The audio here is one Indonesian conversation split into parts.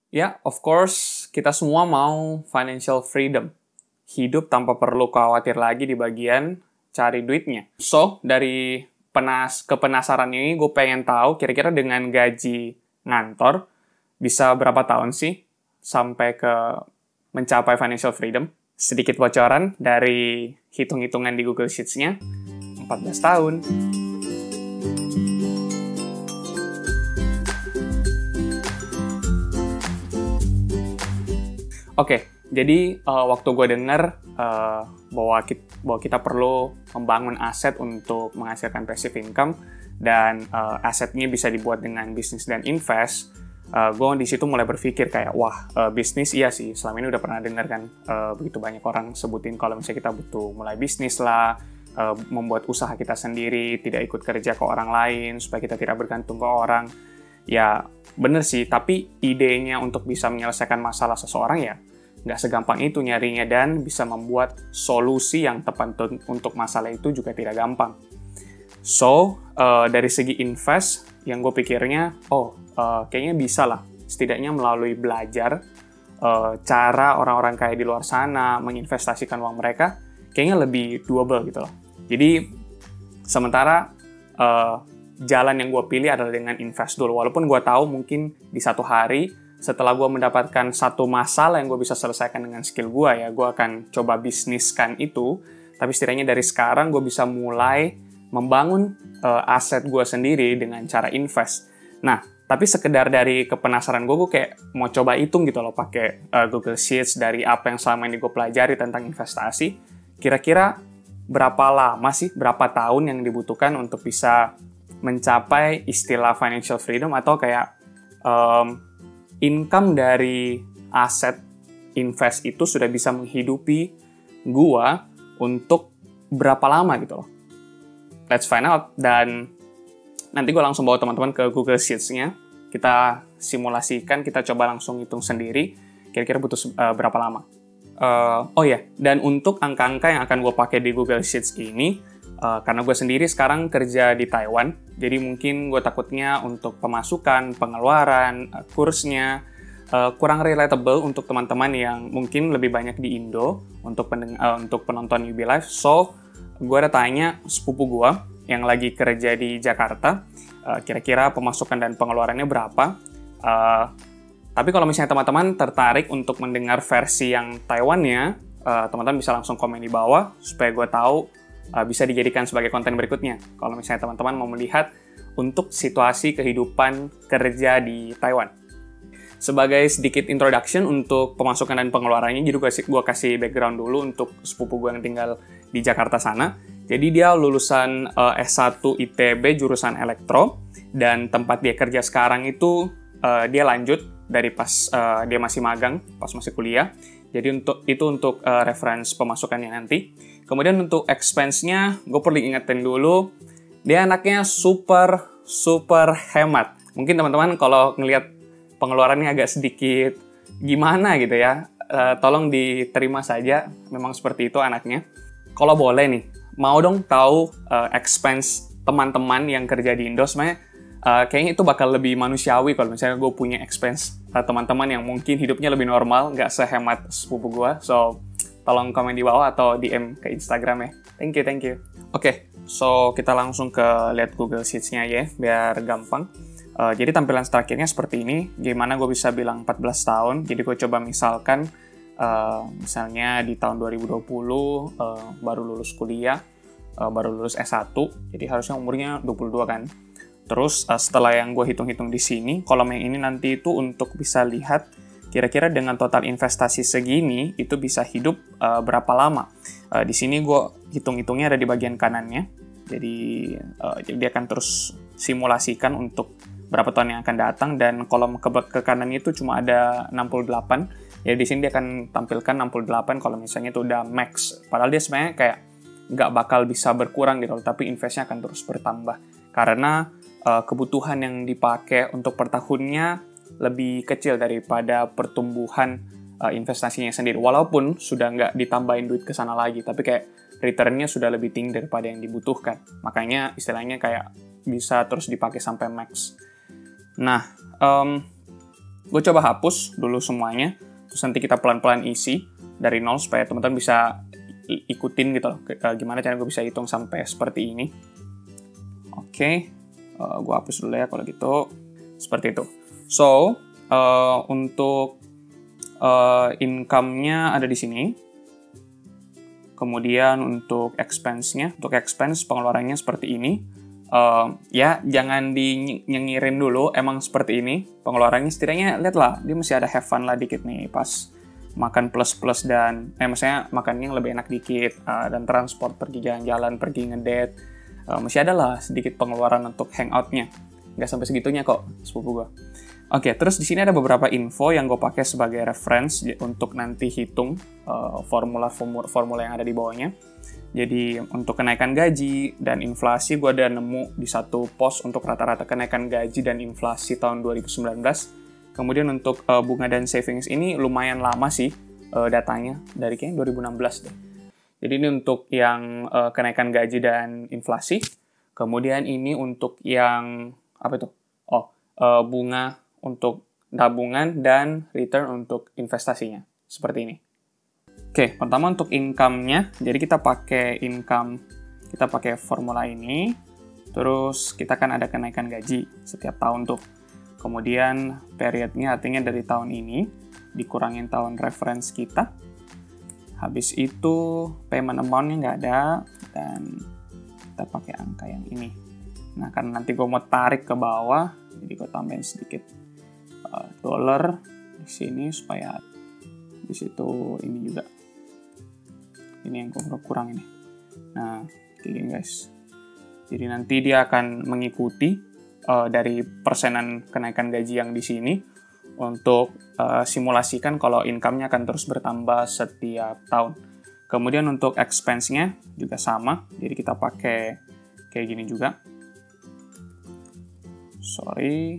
Ya, of course, kita semua mau financial freedom. Hidup tanpa perlu khawatir lagi di bagian cari duitnya. So, dari kepenasaran ini, gue pengen tahu kira-kira dengan gaji ngantor, bisa berapa tahun sih sampai ke mencapai financial freedom? Sedikit bocoran dari hitung-hitungan di Google Sheets-nya, 14 tahun. Oke, jadi waktu gue denger bahwa kita perlu membangun aset untuk menghasilkan passive income dan asetnya bisa dibuat dengan bisnis dan invest, gue di situ mulai berpikir kayak, wah, bisnis iya sih, selama ini udah pernah denger kan begitu banyak orang sebutin kalau misalnya kita butuh mulai bisnis lah, membuat usaha kita sendiri, tidak ikut kerja ke orang lain, supaya kita tidak bergantung ke orang. Ya, bener sih, tapi idenya untuk bisa menyelesaikan masalah seseorang ya nggak segampang itu nyarinya, dan bisa membuat solusi yang tepat untuk masalah itu juga tidak gampang. So, dari segi invest, yang gue pikirnya, kayaknya bisa lah, setidaknya melalui belajar cara orang-orang kaya di luar sana menginvestasikan uang mereka, kayaknya lebih doable gitu loh. Jadi, sementara jalan yang gue pilih adalah dengan invest dulu. Walaupun gue tahu mungkin di satu hari, setelah gue mendapatkan satu masalah yang gue bisa selesaikan dengan skill gue, ya gue akan coba bisniskan itu. Tapi setidaknya dari sekarang gue bisa mulai membangun aset gue sendiri dengan cara invest. Nah, tapi sekedar dari kepenasaran gue kayak mau coba hitung gitu loh, pakai Google Sheets dari apa yang selama ini gue pelajari tentang investasi. Kira-kira berapa lama sih, berapa tahun yang dibutuhkan untuk bisa mencapai istilah financial freedom, atau kayak income dari aset invest itu sudah bisa menghidupi gua untuk berapa lama gitu loh. Let's find out, dan nanti gua langsung bawa teman-teman ke Google Sheets-nya. Kita simulasikan, kita coba langsung hitung sendiri kira-kira butuh berapa lama. Dan untuk angka-angka yang akan gue pakai di Google Sheets ini, karena gue sendiri sekarang kerja di Taiwan, jadi mungkin gue takutnya untuk pemasukan, pengeluaran, kursnya kurang relatable untuk teman-teman yang mungkin lebih banyak di Indo untuk penonton UB Live. So, gue ada tanya sepupu gue yang lagi kerja di Jakarta, kira-kira pemasukan dan pengeluarannya berapa. Tapi kalau misalnya teman-teman tertarik untuk mendengar versi yang Taiwannya, teman-teman bisa langsung komen di bawah supaya gue tahu bisa dijadikan sebagai konten berikutnya. Kalau misalnya teman-teman mau melihat untuk situasi kehidupan kerja di Taiwan. Sebagai sedikit introduction untuk pemasukan dan pengeluarannya, jadi gue kasih background dulu untuk sepupu gue yang tinggal di Jakarta sana. Jadi dia lulusan S1 ITB jurusan elektro, dan tempat dia kerja sekarang itu dia lanjut dari pas dia masih magang, pas masih kuliah. Jadi untuk reference pemasukannya nanti. Kemudian untuk expense-nya, gue perlu ingetin dulu, dia anaknya super hemat. Mungkin teman-teman kalau ngelihat pengeluarannya agak sedikit gimana gitu ya, tolong diterima saja, memang seperti itu anaknya. Kalau boleh nih, mau dong tahu expense teman-teman yang kerja di Indo, sebenarnya kayaknya itu bakal lebih manusiawi kalau misalnya gue punya expense teman-teman yang mungkin hidupnya lebih normal, nggak sehemat sepupu gue. So, tolong komen di bawah atau DM ke Instagram ya. Thank you. Oke, so kita langsung ke lihat Google Sheets-nya ya, biar gampang. Jadi tampilan terakhirnya seperti ini. Gimana gue bisa bilang 14 tahun? Jadi gue coba misalkan, misalnya di tahun 2020 baru lulus kuliah, baru lulus S1, jadi harusnya umurnya 22 kan. Terus setelah yang gue hitung-hitung di sini, kolom yang ini nanti itu untuk bisa lihat kira-kira dengan total investasi segini itu bisa hidup berapa lama. Di sini gue hitung-hitungnya ada di bagian kanannya. Jadi dia akan terus simulasikan untuk berapa tahun yang akan datang, dan kolom ke kanannya itu cuma ada 68. Jadi di sini dia akan tampilkan 68 kalau misalnya itu udah max. Padahal dia sebenarnya kayak nggak bakal bisa berkurang gitu, tapi investnya akan terus bertambah. Karena kebutuhan yang dipakai untuk per tahunnya lebih kecil daripada pertumbuhan investasinya sendiri. Walaupun sudah nggak ditambahin duit ke sana lagi, tapi kayak return-nya sudah lebih tinggi daripada yang dibutuhkan. Makanya istilahnya kayak bisa terus dipakai sampai max. Nah, Gue coba hapus dulu semuanya, terus nanti kita pelan-pelan isi dari nol supaya teman-teman bisa ikutin gitu loh, gimana cara gue bisa hitung sampai seperti ini. Oke, gue hapus dulu ya kalau gitu, seperti itu. So, untuk income-nya ada di sini. Kemudian untuk expense-nya, untuk expense pengeluarannya seperti ini. Ya, jangan dinyengirin dulu, emang seperti ini pengeluarannya. Setidaknya lihatlah, dia masih ada have fun lah dikit nih pas makan plus-plus dan maksudnya makannya yang lebih enak dikit, dan transport, pergi jalan-jalan, pergi ngedate, masih ada lah sedikit pengeluaran untuk hangout-nya. Nggak sampai segitunya kok sepupu gue. Oke, terus di sini ada beberapa info yang gue pakai sebagai reference untuk nanti hitung formula yang ada di bawahnya. Jadi untuk kenaikan gaji dan inflasi gue ada nemu di satu pos untuk rata-rata kenaikan gaji dan inflasi tahun 2019. Kemudian untuk bunga dan savings ini lumayan lama sih datanya, dari kayaknya 2016 deh. Jadi ini untuk yang kenaikan gaji dan inflasi. Kemudian ini untuk yang apa itu? Bunga untuk tabungan dan return untuk investasinya. Seperti ini. Oke, pertama untuk income-nya. Jadi kita pakai formula ini. Terus kita kan ada kenaikan gaji setiap tahun tuh. Kemudian periodnya artinya dari tahun ini dikurangin tahun reference kita. Habis itu payment amount-nya nggak ada dan kita pakai angka yang ini. Nah, karena nanti gue mau tarik ke bawah, jadi gue tambahin sedikit dollar di sini supaya di situ ini juga. Ini yang gue kurang ini. Nah, kayak gini guys. Jadi nanti dia akan mengikuti dari persenan kenaikan gaji yang di sini untuk simulasikan kalau income-nya akan terus bertambah setiap tahun. Kemudian untuk expense-nya juga sama, jadi kita pakai kayak gini juga. Sorry.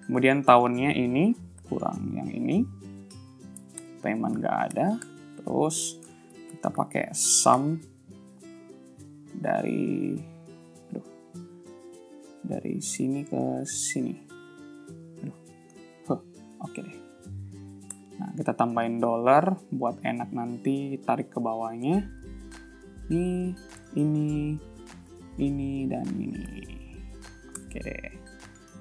Kemudian tahunnya ini kurang yang ini, payment nggak ada. Terus kita pakai sum dari sini ke sini. Oke deh. Nah, kita tambahin dollar buat enak nanti tarik ke bawahnya. Ini, dan ini. Oke deh.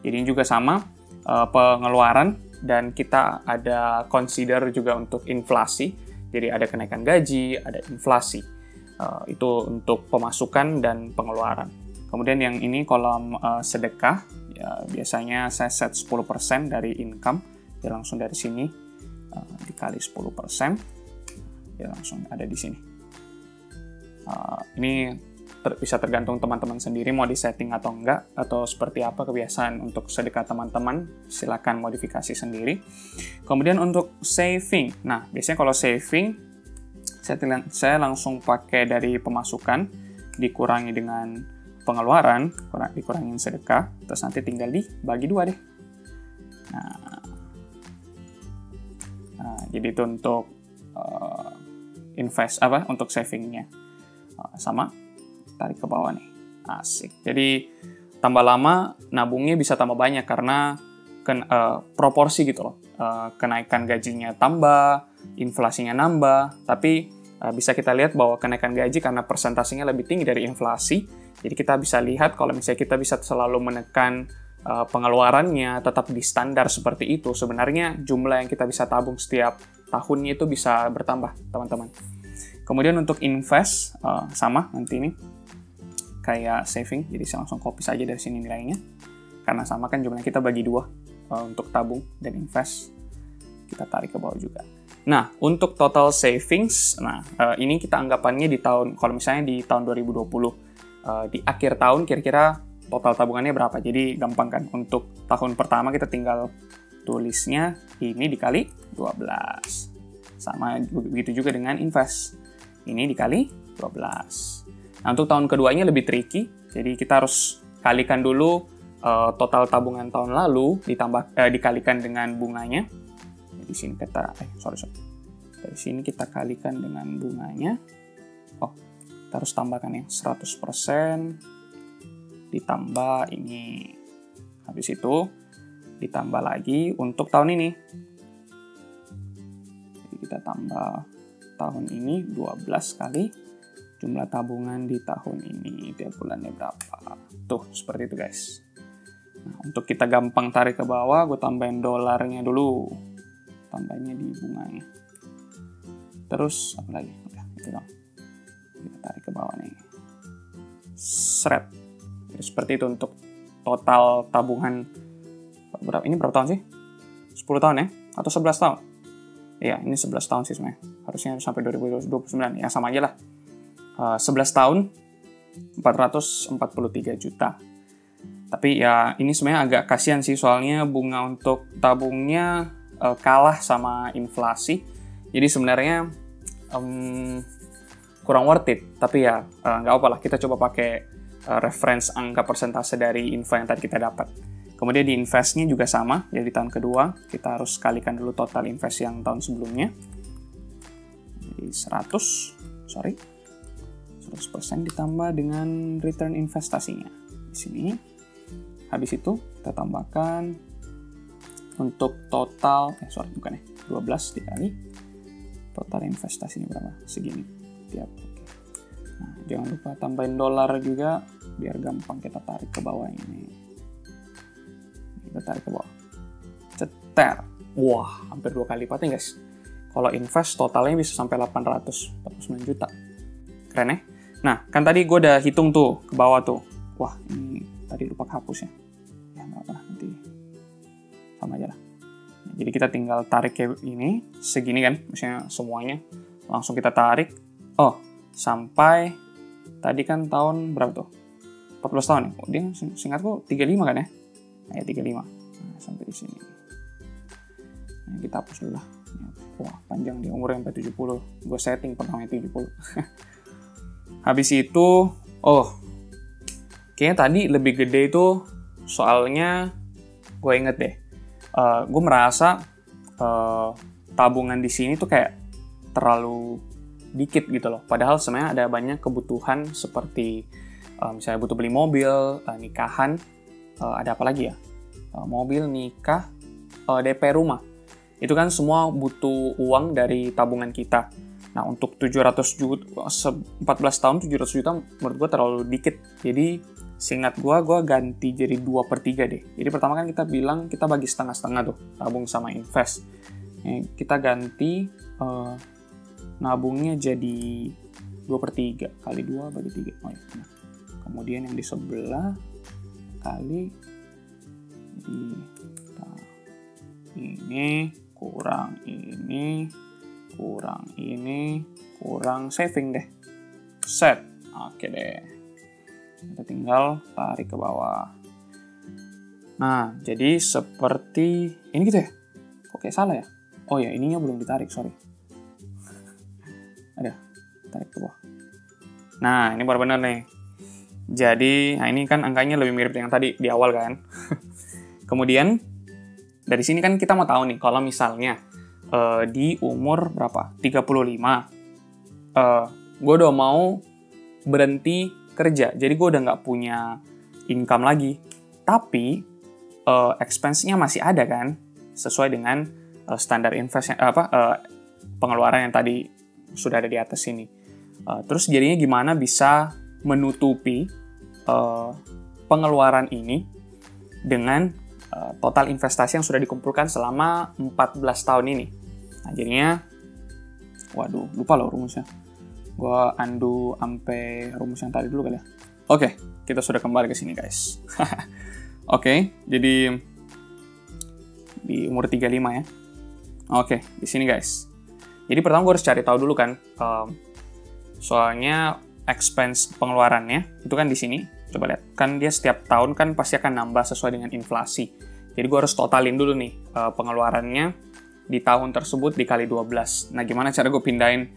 Jadi ini juga sama pengeluaran dan kita ada consider juga untuk inflasi. Jadi ada kenaikan gaji, ada inflasi. Itu untuk pemasukan dan pengeluaran. Kemudian yang ini kolom sedekah, ya biasanya saya set 10% dari income, ya langsung dari sini dikali 10%, ya langsung ada di sini. Ini bisa tergantung teman-teman sendiri mau disetting atau enggak, atau seperti apa kebiasaan untuk sedekah teman-teman, silakan modifikasi sendiri. Kemudian untuk saving, nah biasanya kalau saving, saya langsung pakai dari pemasukan, dikurangi dengan pengeluaran, dikurangin sedekah, terus nanti tinggal dibagi 2 deh. Nah, jadi itu untuk untuk savingnya. Sama, tarik ke bawah nih. Asik. Jadi tambah lama nabungnya bisa tambah banyak karena proporsi gitu loh. Kenaikan gajinya tambah, inflasinya nambah, tapi bisa kita lihat bahwa kenaikan gaji karena persentasenya lebih tinggi dari inflasi. Jadi kita bisa lihat kalau misalnya kita bisa selalu menekan pengeluarannya tetap di standar seperti itu, sebenarnya jumlah yang kita bisa tabung setiap tahunnya itu bisa bertambah, teman-teman. Kemudian untuk invest, sama nanti ini kayak saving, jadi saya langsung copy saja dari sini nilainya. Karena sama kan jumlahnya kita bagi 2 untuk tabung dan invest, kita tarik ke bawah juga. Nah, untuk total savings, ini kita anggapannya di tahun, kalau misalnya di tahun 2020, di akhir tahun kira-kira total tabungannya berapa. Jadi gampang kan, untuk tahun pertama kita tinggal tulisnya ini dikali 12. Sama begitu juga dengan invest. Ini dikali 12. Nah, untuk tahun keduanya lebih tricky. Jadi kita harus kalikan dulu total tabungan tahun lalu dikalikan dengan bunganya. Di sini kita dari sini kita kalikan dengan bunganya. Kita harus tambahkan yang 100% ditambah ini. Habis itu ditambah lagi untuk tahun ini. Jadi kita tambah tahun ini 12 kali jumlah tabungan di tahun ini, tiap bulannya berapa. Tuh, seperti itu guys. Nah, untuk kita gampang tarik ke bawah, gue tambahin dolarnya dulu. Tambahnya di bunganya. Terus, apa lagi? Udah, itu dong. Kita tarik ke bawah nih. Seret. Jadi, seperti itu untuk total tabungan. Ini berapa tahun sih? 10 tahun ya? Atau 11 tahun? Iya, ini 11 tahun sih sebenarnya. Harusnya sampai 2029. Ya, sama aja lah. 11 tahun, 443 juta. Tapi ya, ini sebenarnya agak kasihan sih, soalnya bunga untuk tabungnya kalah sama inflasi. Jadi sebenarnya kurang worth it. Tapi ya, nggak apa lah. Kita coba pakai reference angka persentase dari info yang tadi kita dapat. Kemudian di investnya juga sama, jadi tahun kedua kita harus kalikan dulu total invest yang tahun sebelumnya. Jadi 100% ditambah dengan return investasinya. Di sini, habis itu kita tambahkan untuk total, 12 dikali total investasinya berapa? Segini. Tiap. Nah, jangan lupa tambahin dolar juga, biar gampang kita tarik ke bawah ini. Kita tarik ke bawah. Ceter. Wah, hampir 2 kali lipatnya guys. Kalau invest totalnya bisa sampai 849 juta. Keren ya? Nah, kan tadi gue udah hitung tuh ke bawah tuh. Wah, ini tadi lupa hapus ya. Ya nggak apa, nanti sama aja lah. Nah, jadi kita tinggal tarik kayak ini, segini kan, maksudnya semuanya. Langsung kita tarik. Oh, sampai tadi kan tahun berapa tuh? 14 tahun ya? Oh, dia seingatku 35 kan ya? Nah, 35. Nah, sampai di sini. Nah, kita hapus dulu lah. Wah, panjang dia, umurnya sampai 70. Gue setting pertamanya 70. Habis itu, kayaknya tadi lebih gede itu soalnya gue inget deh. Gue merasa tabungan di sini tuh kayak terlalu dikit gitu loh. Padahal sebenarnya ada banyak kebutuhan seperti misalnya butuh beli mobil, nikahan, ada apa lagi ya? Mobil, nikah, DP rumah. Itu kan semua butuh uang dari tabungan kita. Nah, untuk 700 juta, 14 tahun 700 juta menurut gue terlalu dikit. Jadi, seingat gue ganti jadi 2/3 deh. Jadi, pertama kan kita bilang kita bagi setengah-setengah tuh, tabung sama invest. Kita ganti nabungnya jadi 2/3 kali 2 bagi 3. Oh, ya. Nah. Kemudian yang di sebelah kali ini kurang ini kurang saving deh. Set. Oke deh. Kita tinggal tarik ke bawah. Nah, jadi seperti ini gitu ya. Kok kayak salah ya? Oh ya, ininya belum ditarik, sorry. Ada, tarik ke bawah. Nah, ini baru benar nih. Jadi, nah ini kan angkanya lebih mirip dengan tadi di awal kan. Kemudian, dari sini kan kita mau tahu nih, kalau misalnya di umur berapa? 35. Gue udah mau berhenti kerja. Jadi gue udah nggak punya income lagi. Tapi, expense-nya masih ada kan? Sesuai dengan standar invest, pengeluaran yang tadi sudah ada di atas sini. Terus jadinya gimana bisa menutupi pengeluaran ini dengan total investasi yang sudah dikumpulkan selama 14 tahun ini. Nah, jadinya, waduh, lupa loh rumusnya. Gue undo sampai rumus yang tadi dulu kali ya. Oke, kita sudah kembali ke sini guys. Oke, jadi di umur 35 ya. Oke, di sini guys. Jadi pertama gue harus cari tahu dulu kan, soalnya expense pengeluarannya itu kan di sini. Coba lihat, kan dia setiap tahun kan pasti akan nambah sesuai dengan inflasi. Jadi gue harus totalin dulu nih pengeluarannya di tahun tersebut dikali 12. Nah, gimana cara gue pindahin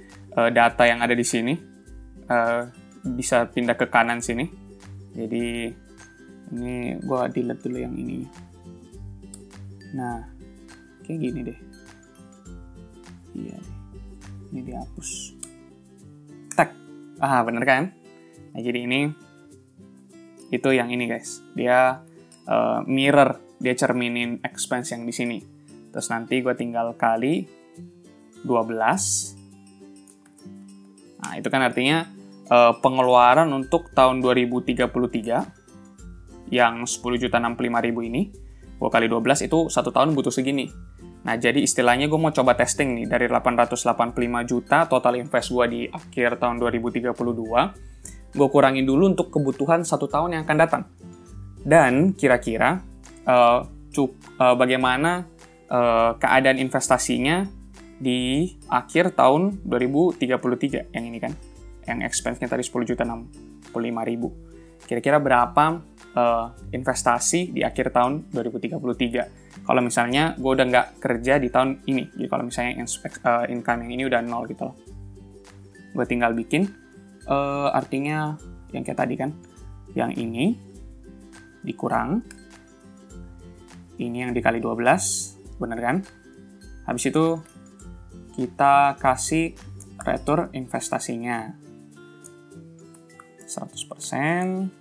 data yang ada di sini? Bisa pindah ke kanan sini. Jadi ini gue delete dulu yang ini. Nah, kayak gini deh. Iya deh. Ini dihapus. Tak. Bener kan? Nah, jadi ini itu yang ini guys. Dia mirror, dia cerminin expense yang di sini. Terus nanti gue tinggal kali 12. Nah, itu kan artinya pengeluaran untuk tahun 2033 yang 10.065.000 ini, gue kali 12 itu 1 tahun butuh segini. Nah, jadi istilahnya gue mau coba testing nih, dari 885 juta total invest gue di akhir tahun 2032, gue kurangin dulu untuk kebutuhan 1 tahun yang akan datang. Dan kira-kira bagaimana keadaan investasinya di akhir tahun 2033, yang ini kan, yang expense-nya tadi 10.065.000. Kira-kira berapa investasi di akhir tahun 2033? Kalau misalnya gue udah nggak kerja di tahun ini, jadi kalau misalnya income yang ini udah 0 gitu loh, gue tinggal bikin, artinya yang kayak tadi kan, yang ini dikurang, ini yang dikali 12, bener kan? Habis itu kita kasih retur investasinya 100%,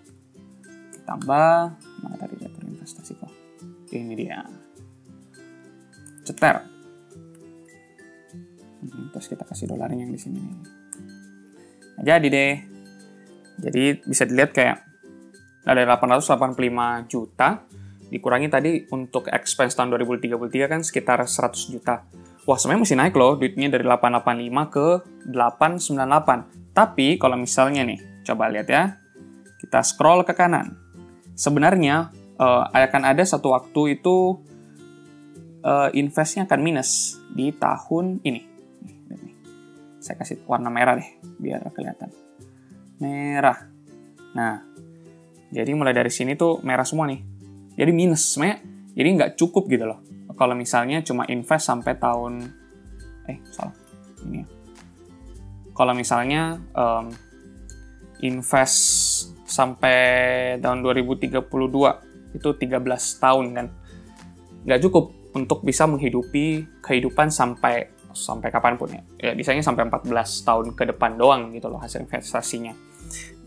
tambah, mana tadi retur investasi kok? Ini dia. Ceter. Terus kita kasih dolarnya yang di sini nih. Nah, jadi deh. Jadi bisa dilihat kayak ada 885 juta dikurangi tadi untuk expense tahun 2033 kan sekitar 100 juta. Wah, sebenarnya masih naik loh duitnya dari 885 ke 898. Tapi kalau misalnya nih, coba lihat ya. Kita scroll ke kanan. Sebenarnya akan ada satu waktu itu investnya akan minus di tahun ini. Nih. Saya kasih warna merah deh, biar kelihatan. Merah. Nah, jadi mulai dari sini tuh merah semua nih. Jadi minus, sebenarnya. Jadi nggak cukup gitu loh. Kalau misalnya cuma invest sampai tahun... salah. Ini ya. Kalau misalnya invest sampai tahun 2032, itu 13 tahun kan. Nggak cukup untuk bisa menghidupi kehidupan sampai kapanpun ya. Ya, biasanya sampai 14 tahun ke depan doang gitu loh hasil investasinya.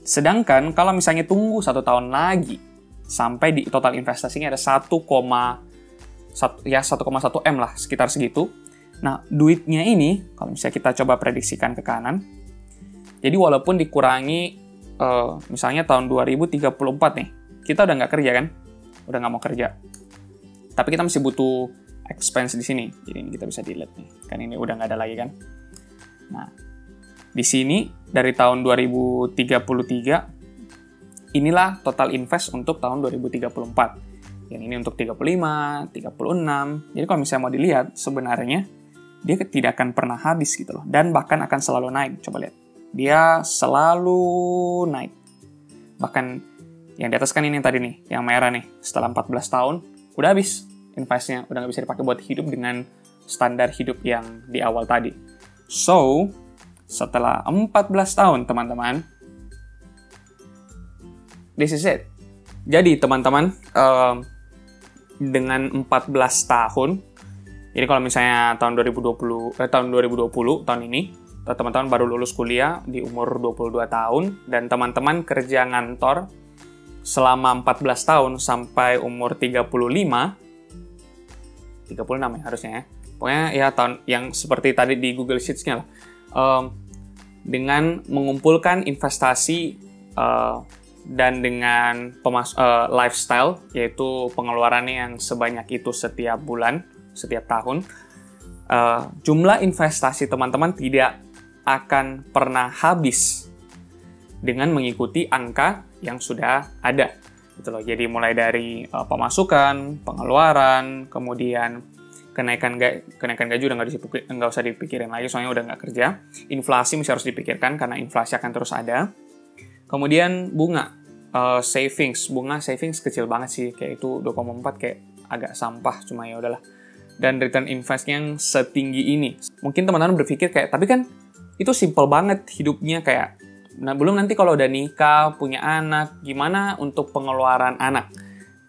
Sedangkan kalau misalnya tunggu 1 tahun lagi, sampai di total investasinya ada 1,1 M lah, sekitar segitu. Nah, duitnya ini, kalau misalnya kita coba prediksikan ke kanan, jadi walaupun dikurangi, misalnya tahun 2034 nih, kita udah nggak kerja kan? Udah nggak mau kerja. Tapi kita masih butuh expense di sini. Jadi ini kita bisa delete nih. Kan ini udah nggak ada lagi kan? Nah, di sini dari tahun 2033, inilah total invest untuk tahun 2034. Yang ini untuk 35, 36. Jadi kalau misalnya mau dilihat, sebenarnya dia tidak akan pernah habis gitu loh. Dan bahkan akan selalu naik. Coba lihat. Dia selalu naik. Bahkan yang di atas kan ini tadi nih, yang merah nih. Setelah 14 tahun, udah habis investnya. Udah nggak bisa dipakai buat hidup dengan standar hidup yang di awal tadi. So, setelah 14 tahun, teman-teman, this is it. Jadi, teman-teman, dengan 14 tahun, jadi kalau misalnya tahun 2020, tahun ini, teman-teman baru lulus kuliah di umur 22 tahun, dan teman-teman kerja ngantor selama 14 tahun sampai umur 36 ya harusnya ya. Pokoknya ya tahun yang seperti tadi di Google Sheets-nya lah. Dengan mengumpulkan investasi dan dengan lifestyle, yaitu pengeluarannya yang sebanyak itu setiap bulan, setiap tahun, jumlah investasi teman-teman tidak akan pernah habis dengan mengikuti angka yang sudah ada. Gitu loh. Jadi mulai dari pemasukan, pengeluaran, kemudian kenaikan gaji udah nggak usah dipikirin lagi, soalnya udah nggak kerja. Inflasi masih harus dipikirkan karena inflasi akan terus ada. Kemudian bunga savings kecil banget sih, kayak itu 2,4 kayak agak sampah, cuma ya udahlah. Dan return invest yang setinggi ini, mungkin teman-teman berpikir kayak, tapi kan itu simple banget hidupnya, kayak nah belum nanti kalau udah nikah, punya anak, gimana untuk pengeluaran anak,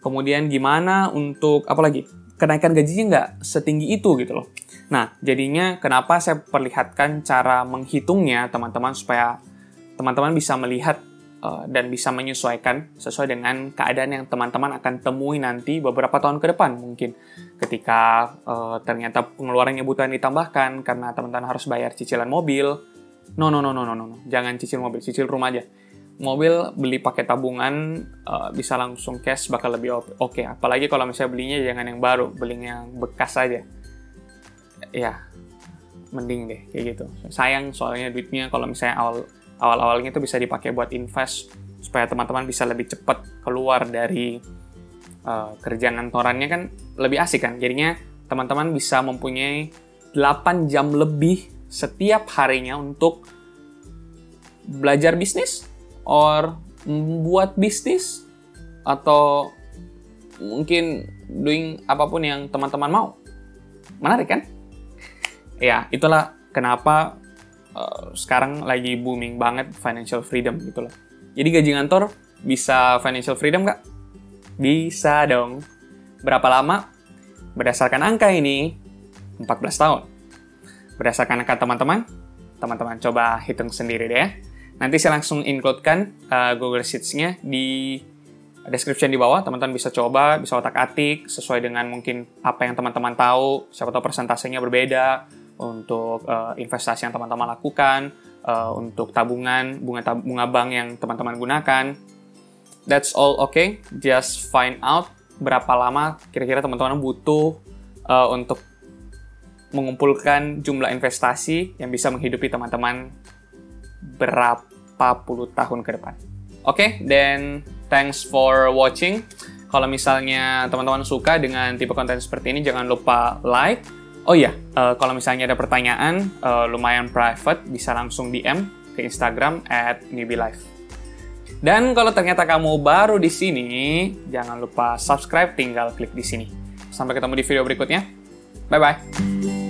kemudian gimana untuk apa lagi, kenaikan gajinya nggak setinggi itu gitu loh. Nah, jadinya kenapa saya perlihatkan cara menghitungnya teman-teman, supaya teman-teman bisa melihat dan bisa menyesuaikan sesuai dengan keadaan yang teman-teman akan temui nanti beberapa tahun ke depan. Mungkin ketika ternyata pengeluarannya butuh ditambahkan karena teman-teman harus bayar cicilan mobil. No. Jangan cicil mobil, cicil rumah aja. Mobil beli pakai tabungan, bisa langsung cash bakal lebih oke. Apalagi kalau misalnya belinya jangan yang baru, beli yang bekas aja. Ya, mending deh kayak gitu. Sayang soalnya duitnya kalau misalnya awal-awalnya itu bisa dipakai buat invest supaya teman-teman bisa lebih cepat keluar dari kerjaan kantorannya, kan lebih asik kan. Jadinya teman-teman bisa mempunyai 8 jam lebih setiap harinya untuk belajar bisnis or buat bisnis atau mungkin doing apapun yang teman-teman mau. Menarik kan? Ya, itulah kenapa sekarang lagi booming banget financial freedom gitu loh. Jadi gaji ngantor bisa financial freedom nggak? Bisa dong. Berapa lama? Berdasarkan angka ini, 14 tahun. Berdasarkan angka teman-teman coba hitung sendiri deh ya. Nanti saya langsung include-kan Google Sheets-nya di description di bawah. Teman-teman bisa coba, bisa otak-atik sesuai dengan mungkin apa yang teman-teman tahu. Siapa tahu persentasenya berbeda untuk investasi yang teman-teman lakukan, untuk tabungan, bunga bank yang teman-teman gunakan. That's all okay. Just find out berapa lama kira-kira teman-teman butuh untuk mengumpulkan jumlah investasi yang bisa menghidupi teman-teman berapa puluh tahun ke depan. Oke, then thanks for watching. Kalau misalnya teman-teman suka dengan tipe konten seperti ini, jangan lupa like. Oh iya, kalau misalnya ada pertanyaan, lumayan private, bisa langsung DM ke Instagram @newbielife. Dan kalau ternyata kamu baru di sini, jangan lupa subscribe, tinggal klik di sini. Sampai ketemu di video berikutnya. Bye-bye.